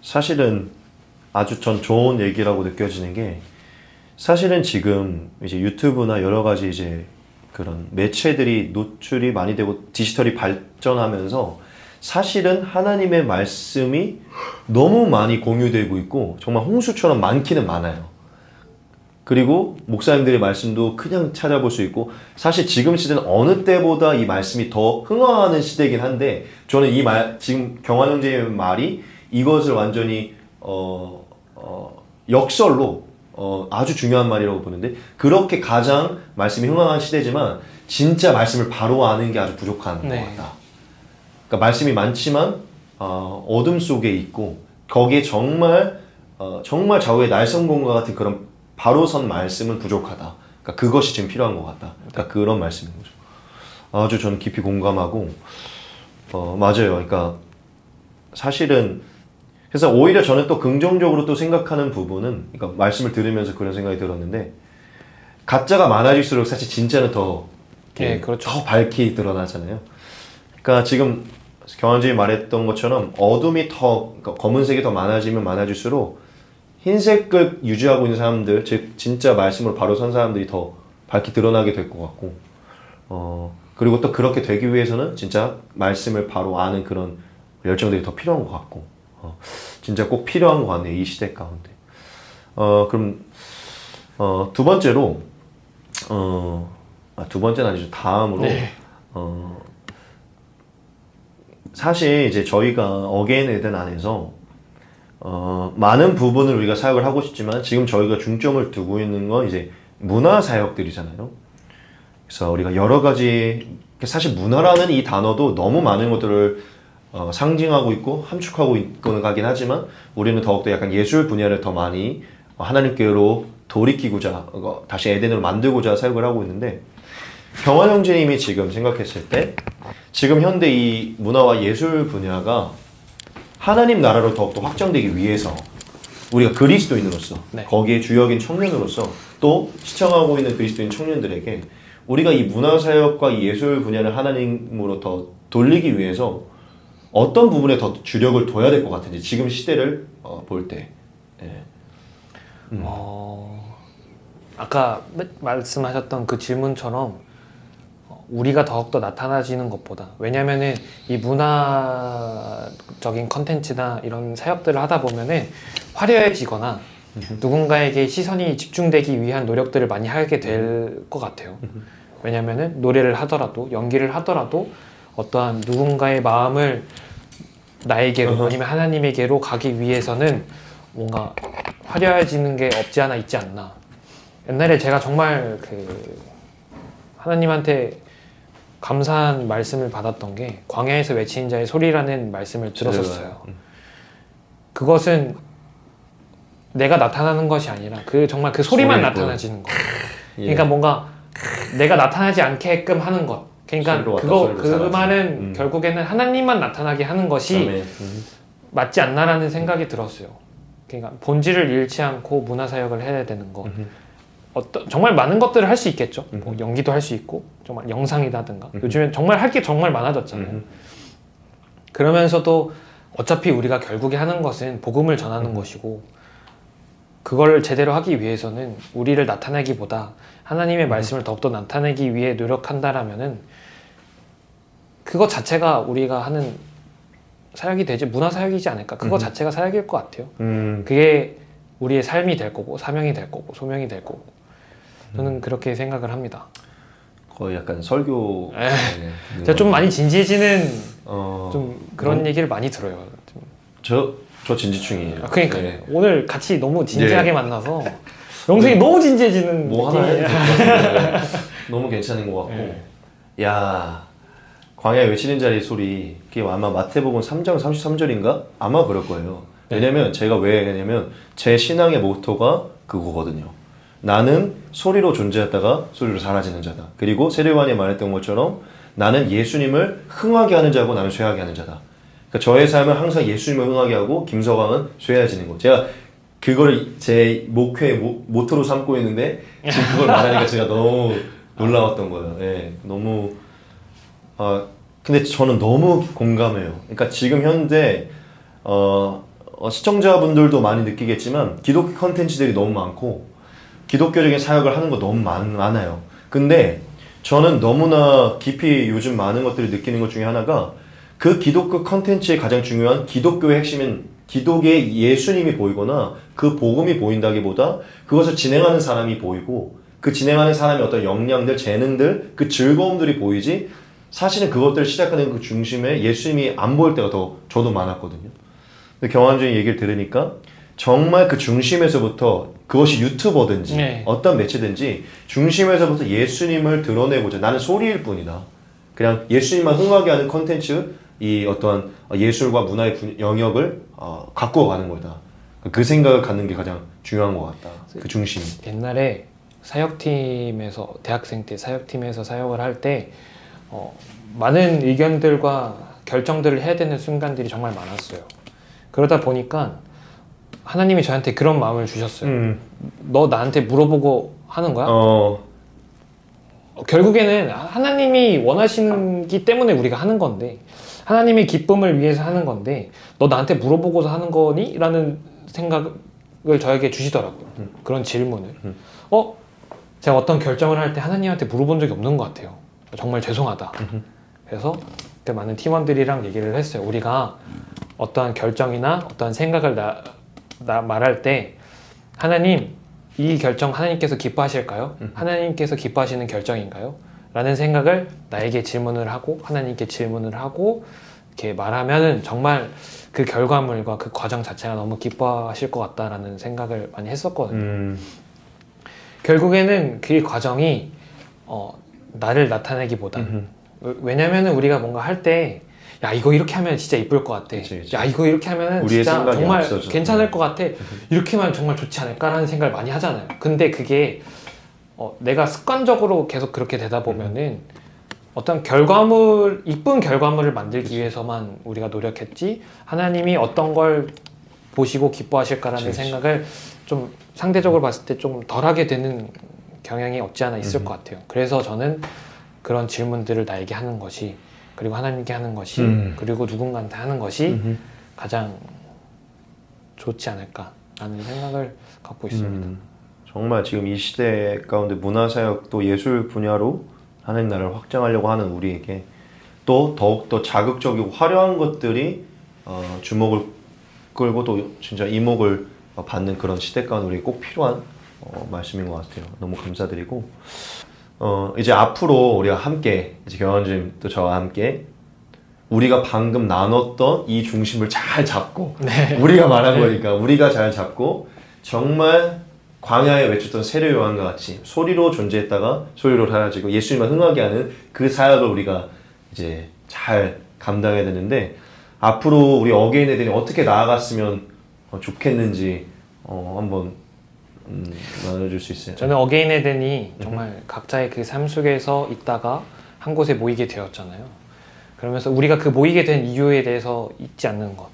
사실은 아주 전 좋은 얘기라고 느껴지는 게 사실은 지금 이제 유튜브나 여러 가지 이제 그런 매체들이 노출이 많이 되고 디지털이 발전하면서 사실은 하나님의 말씀이 너무 많이 공유되고 있고 정말 홍수처럼 많기는 많아요. 그리고 목사님들의 말씀도 그냥 찾아볼 수 있고 사실 지금 시대는 어느 때보다 이 말씀이 더 흥황하는 시대이긴 한데 저는 지금 경환 형제의 말이 이것을 완전히 역설로 아주 중요한 말이라고 보는데 그렇게 가장 말씀이 흥황한 시대지만 진짜 말씀을 바로 아는 게 아주 부족한 것 같다. 그러니까 말씀이 많지만 어둠 속에 있고 거기에 정말 좌우의 날성공과 같은 그런 바로 선 말씀은 부족하다. 그러니까 그것이 지금 필요한 것 같다. 그러니까 그런 말씀인 거죠. 아주 저는 깊이 공감하고 맞아요. 그러니까 사실은 그래서 오히려 저는 또 긍정적으로 또 생각하는 부분은 그러니까 말씀을 들으면서 그런 생각이 들었는데 가짜가 많아질수록 사실 진짜는 더 그렇죠. 더 밝히 드러나잖아요. 그러니까 지금 경환진이 말했던 것처럼 어둠이 그러니까 검은색이 더 많아지면 많아질수록 흰색을 유지하고 있는 사람들, 즉 진짜 말씀으로 바로 선 사람들이 더 밝히 드러나게 될 것 같고 그리고 또 그렇게 되기 위해서는 진짜 말씀을 바로 아는 그런 열정들이 더 필요한 것 같고 진짜 꼭 필요한 것 같네요. 이 시대 가운데. 그럼 두 번째로 두 번째는 아니죠. 다음으로 사실 이제 저희가 어게인 에덴 안에서 많은 부분을 우리가 사역을 하고 싶지만 지금 저희가 중점을 두고 있는 건 이제 문화 사역들이잖아요. 그래서 우리가 여러 가지 사실 문화라는 이 단어도 너무 많은 것들을 상징하고 있고 함축하고 있고 가긴 하지만 우리는 더욱더 약간 예술 분야를 더 많이 하나님께로 돌이키고자 다시 에덴으로 만들고자 사역을 하고 있는데 경환 형제님이 지금 생각했을 때 지금 현대 이 문화와 예술 분야가 하나님 나라로 더욱더 확장되기 위해서 우리가 그리스도인으로서 거기에 주역인 청년으로서 또 시청하고 있는 그리스도인 청년들에게 우리가 이 문화사역과 이 예술 분야를 하나님으로 더 돌리기 위해서 어떤 부분에 더 주력을 둬야 될 것 같은지 지금 시대를 볼 때. 아까 말씀하셨던 그 질문처럼 우리가 더욱더 나타나지는 것보다 왜냐면은 이 문화적인 컨텐츠나 이런 사역들을 하다 보면은 화려해지거나 누군가에게 시선이 집중되기 위한 노력들을 많이 하게 될 것 같아요. 왜냐면은 노래를 하더라도 연기를 하더라도 어떠한 누군가의 마음을 나에게로 아니면 하나님에게로 가기 위해서는 뭔가 화려해지는 게 없지 않아 있지 않나. 옛날에 제가 정말 그 하나님한테 감사한 말씀을 받았던 게 광야에서 외치는 자의 소리라는 말씀을 들었었어요. 그것은 내가 나타나는 것이 아니라 그 정말 그 소리만 나타나지는 거. 그러니까 뭔가 내가 나타나지 않게끔 하는 것. 그러니까 그 말은 결국에는 하나님만 나타나게 하는 것이 맞지 않나라는 생각이 들었어요. 그러니까 본질을 잃지 않고 문화 사역을 해야 되는 거. 정말 많은 것들을 할 수 있겠죠. 뭐 연기도 할 수 있고 정말 영상이라든가 요즘엔 정말 할 게 정말 많아졌잖아요. 그러면서도 어차피 우리가 결국에 하는 것은 복음을 전하는 것이고 그걸 제대로 하기 위해서는 우리를 나타내기보다 하나님의 말씀을 더욱더 나타내기 위해 노력한다라면은 그것 자체가 우리가 하는 사역이 되지 문화 사역이지 않을까. 그거 자체가 사역일 것 같아요. 그게 우리의 삶이 될 거고 사명이 될 거고 소명이 될 거고 저는 그렇게 생각을 합니다. 거의 약간 설교. 제가 좀 많이 진지해지는 좀 그런 얘기를 많이 들어요. 저 진지충이에요. 그러니까요. 네. 오늘 같이 너무 진지하게 만나서 영상이 너무 진지해지는 뭐 하나 해도 너무 괜찮은 것 같고. 야, 광야에 외치는 자의 소리, 그게 아마 마태복음 3장 33절인가? 아마 그럴 거예요. 왜냐면 제가 왜 했냐면 제 신앙의 모토가 그거거든요. 나는 소리로 존재했다가 소리로 사라지는 자다. 그리고 세례요한이 말했던 것처럼 나는 예수님을 흥하게 하는 자고 나는 쇠하게 하는 자다. 그러니까 저의 삶은 항상 예수님을 흥하게 하고 김서광은 쇠해지는 거. 제가 그걸 제 목회 모토로 삼고 있는데 지금 그걸 말하니까 제가 너무 놀라웠던 거예요. 예, 너무 근데 저는 너무 공감해요. 그러니까 지금 현재 시청자분들도 많이 느끼겠지만 기독교 컨텐츠들이 너무 많고 기독교적인 사역을 하는 거 너무 많아요. 근데 저는 너무나 깊이 요즘 많은 것들을 느끼는 것 중에 하나가 그 기독교 컨텐츠의 가장 중요한 기독교의 핵심인 기독의 예수님이 보이거나 그 복음이 보인다기보다 그것을 진행하는 사람이 보이고 그 진행하는 사람의 어떤 역량들, 재능들, 그 즐거움들이 보이지 사실은 그것들을 시작하는 그 중심에 예수님이 안 보일 때가 더 저도 많았거든요. 근데 경환준이 얘기를 들으니까 정말 그 중심에서부터 그것이 유튜버든지 어떤 매체든지 중심에서부터 예수님을 드러내고자 나는 소리일 뿐이다. 그냥 예수님만 흥하게 하는 컨텐츠 이 어떤 예술과 문화의 영역을 갖고 가는 거다. 그 생각을 갖는 게 가장 중요한 것 같다. 그 중심. 옛날에 사역팀에서 대학생 때 사역팀에서 사역을 할 때 많은 의견들과 결정들을 해야 되는 순간들이 정말 많았어요. 그러다 보니까 하나님이 저한테 그런 마음을 주셨어요. 너 나한테 물어보고 하는 거야? 결국에는 하나님이 원하시기 때문에 우리가 하는 건데 하나님의 기쁨을 위해서 하는 건데 너 나한테 물어보고서 하는 거니? 라는 생각을 저에게 주시더라고요. 그런 질문을. 제가 어떤 결정을 할 때 하나님한테 물어본 적이 없는 것 같아요. 정말 죄송하다. 그래서 그때 많은 팀원들이랑 얘기를 했어요. 우리가 어떠한 결정이나 어떠한 생각을 말할 때 하나님 이 결정 하나님께서 기뻐하실까요? 하나님께서 기뻐하시는 결정인가요? 라는 생각을 나에게 질문을 하고 하나님께 질문을 하고 이렇게 말하면은 정말 그 결과물과 그 과정 자체가 너무 기뻐하실 것 같다라는 생각을 많이 했었거든요. 결국에는 그 과정이 나를 나타내기보다 왜냐면은 우리가 뭔가 할 때 야 이거 이렇게 하면 진짜 이쁠 것 같아. 그치. 야 이거 이렇게 하면은 진짜 정말 앞서죠. 괜찮을 것 같아. 이렇게 하면 정말 좋지 않을까라는 생각을 많이 하잖아요. 근데 그게 내가 습관적으로 계속 그렇게 되다 보면은 어떤 결과물, 이쁜 결과물을 만들기 위해서만 우리가 노력했지 하나님이 어떤 걸 보시고 기뻐하실까라는 생각을 좀 상대적으로 봤을 때 좀 덜하게 되는 경향이 없지 않아 있을 것 같아요. 그래서 저는 그런 질문들을 나에게 하는 것이 그리고 하나님께 하는 것이 그리고 누군가한테 하는 것이 가장 좋지 않을까라는 생각을 갖고 있습니다. 정말 지금 이 시대 가운데 문화사역도 예술 분야로 하나님 나라를 확장하려고 하는 우리에게 또 더욱더 자극적이고 화려한 것들이 주목을 끌고 또 진짜 이목을 받는 그런 시대 가운데 우리에게 꼭 필요한 말씀인 것 같아요. 너무 감사드리고 이제 앞으로 우리가 함께 이제 경환주님 또 저와 함께 우리가 방금 나눴던 이 중심을 잘 잡고 우리가 말한 거니까 우리가 잘 잡고 정말 광야에 외쳤던 세례 요한과 같이 소리로 존재했다가 소리로 사라지고 예수님만 흥하게 하는 그 사역을 우리가 이제 잘 감당해야 되는데, 앞으로 우리 어게인 에덴이 어떻게 나아갔으면 좋겠는지 한번 나눠줄 수 있어요? 저는 어게인 에덴이 정말 각자의 그 삶 속에서 있다가 한 곳에 모이게 되었잖아요. 그러면서 우리가 그 모이게 된 이유에 대해서 잊지 않는 것.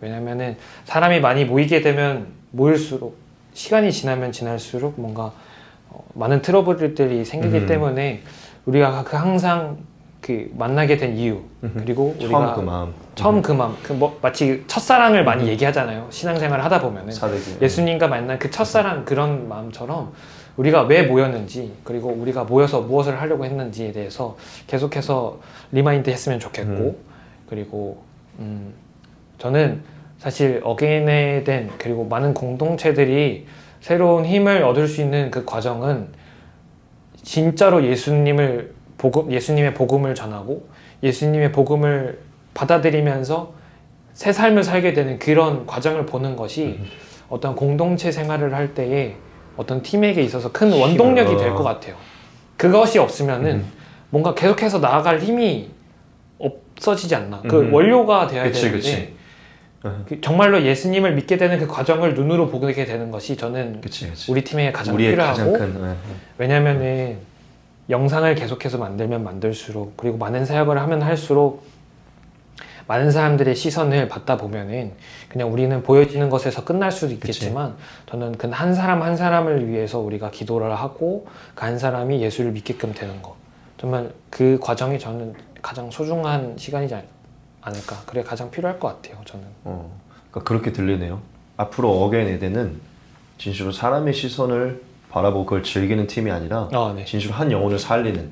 왜냐면은 사람이 많이 모이게 되면 모일수록, 시간이 지나면 지날수록 뭔가 많은 트러블들이 생기기 때문에 우리가 항상 그 만나게 된 이유, 그리고 우리가 처음 그 마음, 마치 첫사랑을 많이 얘기하잖아요. 신앙생활을 하다 보면은 예수님과 만난 그 첫사랑, 그런 마음처럼 우리가 왜 모였는지, 그리고 우리가 모여서 무엇을 하려고 했는지에 대해서 계속해서 리마인드 했으면 좋겠고, 그리고 저는 사실 어게인에 된, 그리고 많은 공동체들이 새로운 힘을 얻을 수 있는 그 과정은 진짜로 예수님의 복음을 전하고 예수님의 복음을 받아들이면서 새 삶을 살게 되는 그런 과정을 보는 것이 어떤 공동체 생활을 할 때에 어떤 팀에게 있어서 큰 원동력이 될 것 같아요. 그것이 없으면은 뭔가 계속해서 나아갈 힘이 없어지지 않나. 그 원료가 되어야 되는데 정말로 예수님을 믿게 되는 그 과정을 눈으로 보게 되는 것이 저는 우리 팀에 가장 필요하고, 왜냐면은 영상을 계속해서 만들면 만들수록, 그리고 많은 사역을 하면 할수록 많은 사람들의 시선을 받다 보면은 그냥 우리는 보여지는 것에서 끝날 수도 있겠지만, 저는 그 한 사람 한 사람을 위해서 우리가 기도를 하고 그 한 사람이 예수를 믿게끔 되는 것, 정말 그 과정이 저는 가장 소중한 시간이지 않을까, 그래 가장 필요할 것 같아요. 저는 그러니까 그렇게 들리네요. 앞으로 어게인 에덴은 진실로 사람의 시선을 바라보고 그걸 즐기는 팀이 아니라 진실로 한 영혼을 살리는,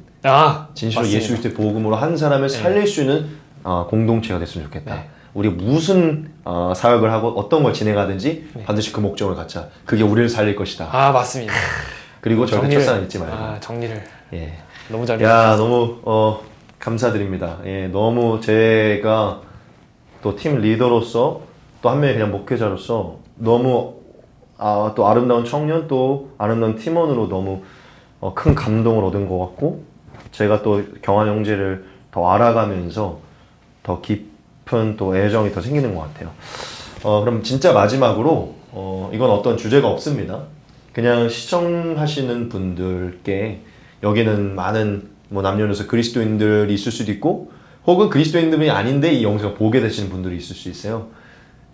진실로 맞습니다. 예수 그리스도의 복음으로 한 사람을 살릴 수 있는 공동체가 됐으면 좋겠다. 우리 무슨 사역을 하고 어떤 걸 진행하든지 반드시 그 목적을 갖자. 그게 우리를 살릴 것이다. 맞습니다. 그리고 절대 첫사랑 잊지 말고. 정리를 예. 너무 잘 너무 감사드립니다. 예, 너무 제가 또 팀 리더로서 또 한 명의 그냥 목회자로서 너무 또 아름다운 청년, 또 아름다운 팀원으로 너무 큰 감동을 얻은 것 같고, 제가 또 경환 형제를 더 알아가면서 더 깊은 또 애정이 더 생기는 것 같아요. 그럼 진짜 마지막으로 이건 어떤 주제가 없습니다. 그냥 시청하시는 분들께, 여기는 많은 남녀노소 그리스도인들이 있을 수도 있고, 혹은 그리스도인들이 아닌데 이 영상을 보게 되시는 분들이 있을 수 있어요.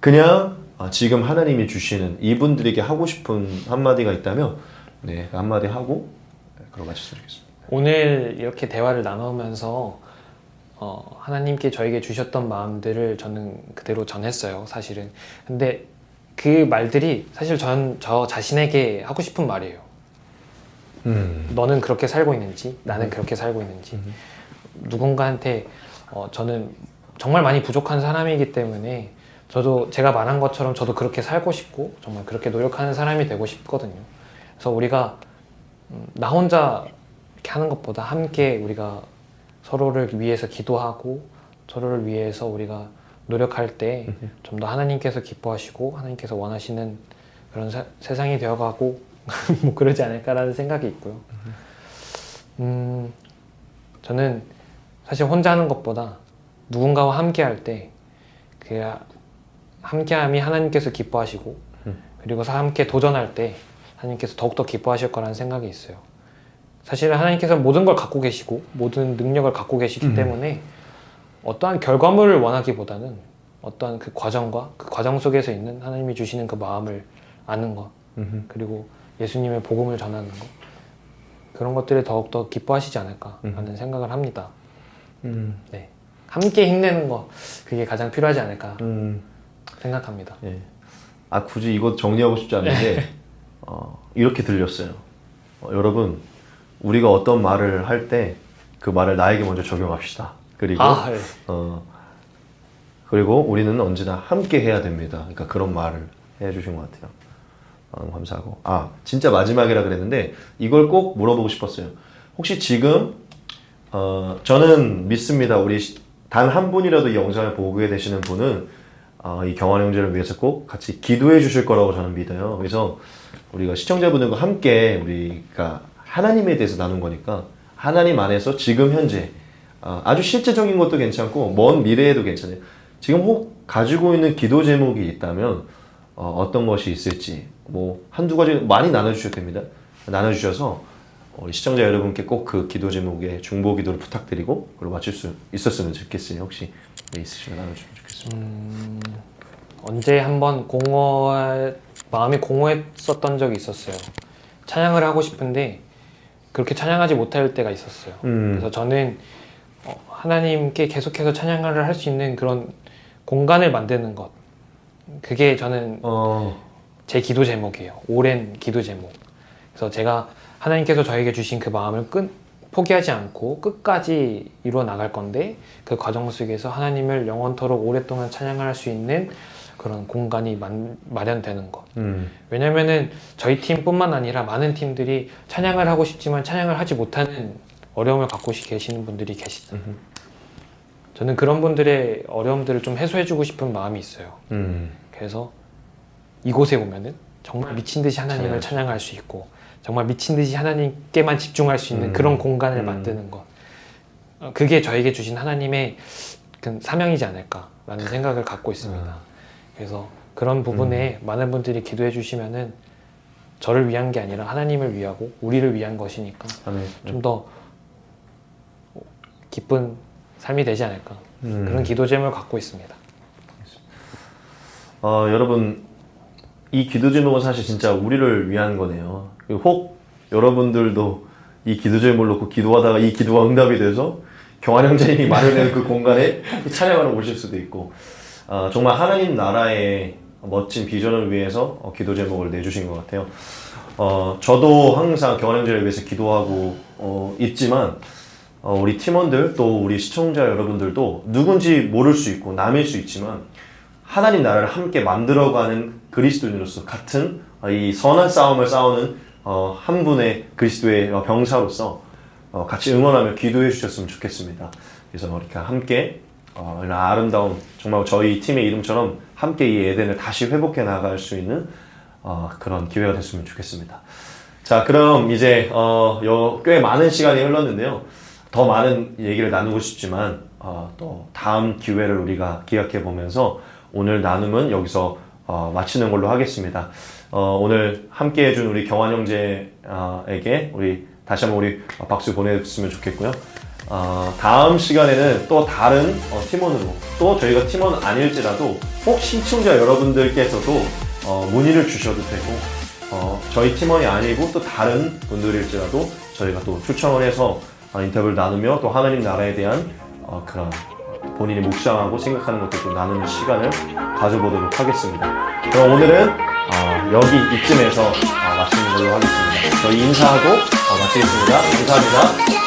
그냥 지금 하나님이 주시는 이분들에게 하고 싶은 한마디가 있다면 한마디 하고 그럼 마쳤으면 좋겠습니다. 오늘 이렇게 대화를 나누면서 하나님께 저에게 주셨던 마음들을 저는 그대로 전했어요, 사실은. 근데 그 말들이 사실 저 자신에게 하고 싶은 말이에요. 너는 그렇게 살고 있는지, 나는 그렇게 살고 있는지. 누군가한테 저는 정말 많이 부족한 사람이기 때문에 저도 제가 말한 것처럼 저도 그렇게 살고 싶고 정말 그렇게 노력하는 사람이 되고 싶거든요. 그래서 우리가 나 혼자 이렇게 하는 것보다 함께 우리가 서로를 위해서 기도하고 서로를 위해서 우리가 노력할 때 좀 더 하나님께서 기뻐하시고 하나님께서 원하시는 그런 세상이 되어가고 뭐 그러지 않을까라는 생각이 있고요. 저는 사실 혼자 하는 것보다 누군가와 함께 할 때 그 함께함이 하나님께서 기뻐하시고 그리고 함께 도전할 때 하나님께서 더욱더 기뻐하실 거라는 생각이 있어요. 사실은 하나님께서 모든 걸 갖고 계시고 모든 능력을 갖고 계시기 때문에 어떠한 결과물을 원하기보다는 어떠한 그 과정과 그 과정 속에서 있는 하나님이 주시는 그 마음을 아는 것, 그리고 예수님의 복음을 전하는 것, 그런 것들을 더욱더 기뻐하시지 않을까라는 생각을 합니다. 네. 함께 힘내는 거, 그게 가장 필요하지 않을까 생각합니다. 예. 굳이 이거 정리하고 싶지 않은데 이렇게 들렸어요. 여러분, 우리가 어떤 말을 할 때 그 말을 나에게 먼저 적용합시다. 그리고 네. 그리고 우리는 언제나 함께 해야 됩니다. 그러니까 그런 말을 해주신 것 같아요. 너무 감사하고, 진짜 마지막이라 그랬는데 이걸 꼭 물어보고 싶었어요. 혹시 지금 저는 믿습니다. 우리 단 한 분이라도 이 영상을 보게 되시는 분은 이 경환 형제를 위해서 꼭 같이 기도해 주실 거라고 저는 믿어요. 그래서 우리가 시청자분들과 함께 우리가 하나님에 대해서 나눈 거니까 하나님 안에서 지금 현재 아주 실제적인 것도 괜찮고 먼 미래에도 괜찮아요. 지금 혹 가지고 있는 기도 제목이 있다면 어떤 것이 있을지 뭐 한두 가지 많이 나눠주셔도 됩니다. 나눠주셔서 우리 시청자 여러분께 꼭 그 기도 제목에 중보 기도를 부탁드리고 그걸 맞출 수 있었으면 좋겠으니 혹시 있으시면 나눠주면 좋겠습니다. 언제 한번 마음이 공허했었던 적이 있었어요. 찬양을 하고 싶은데 그렇게 찬양하지 못할 때가 있었어요. 그래서 저는 하나님께 계속해서 찬양을 할 수 있는 그런 공간을 만드는 것, 그게 저는 제 기도 제목이에요. 오랜 기도 제목. 그래서 제가 하나님께서 저에게 주신 그 마음을 포기하지 않고 끝까지 이루어 나갈 건데 그 과정 속에서 하나님을 영원토록 오랫동안 찬양을 할 수 있는 그런 공간이 마련되는 것. 왜냐면은 저희 팀뿐만 아니라 많은 팀들이 찬양을 하고 싶지만 찬양을 하지 못하는 어려움을 갖고 계시는 분들이 계시죠. 저는 그런 분들의 어려움들을 좀 해소해주고 싶은 마음이 있어요. 그래서 이곳에 오면은 정말 미친 듯이 하나님을 찬양할 수 있고 정말 미친 듯이 하나님께만 집중할 수 있는 그런 공간을 만드는 것. 그게 저에게 주신 하나님의 그 사명이지 않을까라는 생각을 갖고 있습니다. 그래서 그런 부분에 많은 분들이 기도해 주시면은 저를 위한 게 아니라 하나님을 위하고 우리를 위한 것이니까 좀 더 기쁜 삶이 되지 않을까. 그런 기도 제목을 갖고 있습니다. 여러분 이 기도 제목은 사실 진짜 우리를 위한 거네요. 혹 여러분들도 이 기도 제목을 놓고 기도하다가 이 기도가 응답이 돼서 경환 형제님이 마련한 그 공간에 찬양하러 오실 수도 있고 정말 하나님 나라의 멋진 비전을 위해서 기도 제목을 내주신 것 같아요. 저도 항상 경환 형제를 위해서 기도하고 있지만 우리 팀원들 또 우리 시청자 여러분들도 누군지 모를 수 있고 남일 수 있지만 하나님 나라를 함께 만들어가는 그리스도인으로서 같은 이 선한 싸움을 싸우는 한 분의 그리스도의 병사로서 같이 응원하며 기도해 주셨으면 좋겠습니다. 그래서 이렇게 함께 이런 아름다운 정말 저희 팀의 이름처럼 함께 이 에덴을 다시 회복해 나갈 수 있는 그런 기회가 됐으면 좋겠습니다. 자, 그럼 이제 꽤 많은 시간이 흘렀는데요. 더 많은 얘기를 나누고 싶지만 또 다음 기회를 우리가 기약해 보면서 오늘 나눔은 여기서 마치는 걸로 하겠습니다. 오늘 함께 해준 우리 경환 형제에게 우리 다시 한번 우리 박수 보내줬으면 좋겠고요. 다음 시간에는 또 다른 팀원으로 또 저희가 팀원 아닐지라도 혹 시청자 여러분들께서도 문의를 주셔도 되고 저희 팀원이 아니고 또 다른 분들일지라도 저희가 또 초청을 해서 인터뷰를 나누며 또 하나님 나라에 대한 그런 본인이 묵상하고 생각하는 것들도 나누는 시간을 가져보도록 하겠습니다. 그럼 오늘은 여기 이쯤에서 마치는 걸로 하겠습니다. 저희 인사하고 마치겠습니다. 감사합니다.